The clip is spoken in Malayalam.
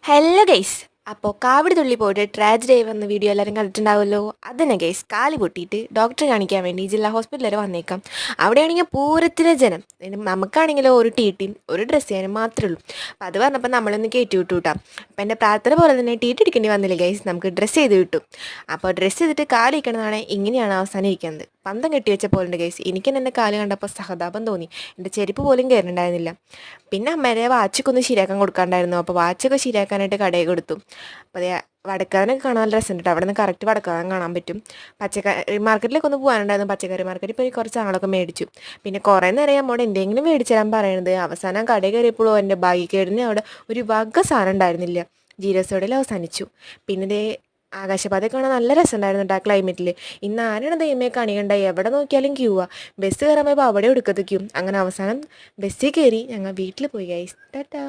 Hello guys. അപ്പോൾ കാവിടി തുള്ളി പോയിട്ട് ട്രാജഡി ആയി വന്ന വീഡിയോ എല്ലാവരും കണ്ടിട്ടുണ്ടാവുമല്ലോ. അതന്നെ ഗൈസ്, കാല് പൊട്ടിയിട്ട് ഡോക്ടറെ കാണിക്കാൻ വേണ്ടി ജില്ലാ ഹോസ്പിറ്റൽ വരെ വന്നേക്കാം. അവിടെയാണെങ്കിൽ പൂരത്തിന് ജനം. നമുക്കാണെങ്കിലോ ഒരു ടീയും ഒരു ഡ്രസ്സ് ചെയ്യാനും മാത്രമേ ഉള്ളൂ. അപ്പോൾ അത് പറഞ്ഞപ്പോൾ നമ്മളൊന്ന് കയറ്റി വിട്ടു കിട്ടാം. അപ്പോൾ എൻ്റെ പ്രാർത്ഥന പോലെ തന്നെ ടീറ്റ് എടുക്കേണ്ടി വന്നില്ല ഗൈസ്, നമുക്ക് ഡ്രസ്സ് ചെയ്ത് കിട്ടും. അപ്പോൾ ഡ്രസ്സ് ചെയ്തിട്ട് കാല് ഇരിക്കണതാണ് ഇങ്ങനെയാണ് അവസാനം ഇരിക്കുന്നത്. പന്തം കെട്ടി വെച്ച പോലെ ഉണ്ട് ഗൈസ്. എനിക്ക് എൻ്റെ കാല് കണ്ടപ്പോൾ സഹതാപം തോന്നി. എൻ്റെ ചെരുപ്പ് പോലും കയറുന്നുണ്ടായിരുന്നില്ല. പിന്നെ അമ്മേരെ വാച്ചൊക്കെ ഒന്ന് ശരിയാക്കാൻ കൊടുക്കാണ്ടായിരുന്നു. അപ്പോൾ വാച്ചൊക്കെ ശരിയാക്കാനായിട്ട് കടയിൽ കൊടുത്തു. അപ്പോൾ അതേ വടക്കാനൊക്കെ കാണാൻ നല്ല രസമുണ്ട് കേട്ടോ. അവിടെ നിന്ന് കറക്റ്റ് വടക്കാനം കാണാൻ പറ്റും. പച്ചക്കറി മാർക്കറ്റിലേക്ക് ഒന്ന് പോകാനുണ്ടായിരുന്നു. പച്ചക്കറി മാർക്കറ്റിൽ പോയി കുറച്ച് സാധനങ്ങളൊക്കെ മേടിച്ചു. പിന്നെ കുറേ നേരം അമ്മോട് എന്തെങ്കിലും മേടിച്ചു തരാൻ പറയണത്. അവസാനം കടയിൽ കയറിയപ്പോഴും എൻ്റെ ബാഗിക്കേടിന് അവിടെ ഒരു വക സാധനം ഉണ്ടായിരുന്നില്ല. ജീരസോടയിൽ അവസാനിച്ചു. പിന്നെ ഇതേ ആകാശപാതയൊക്കെ കാണാൻ നല്ല രസമുണ്ടായിരുന്നു കേട്ടോ ആ ക്ലൈമറ്റിൽ. ഇന്ന് ആരാണ് ദൈവമേ കണികണ്ട, എവിടെ നോക്കിയാലും ക്യൂവാ. ബസ് കയറാൻ പോയപ്പോൾ അവിടെ എടുക്കത്ത് ക്യൂ. അങ്ങനെ അവസാനം ബസ്സിൽ കയറി ഞങ്ങൾ വീട്ടിൽ പോയി ഗൈസ്. ടാറ്റാ.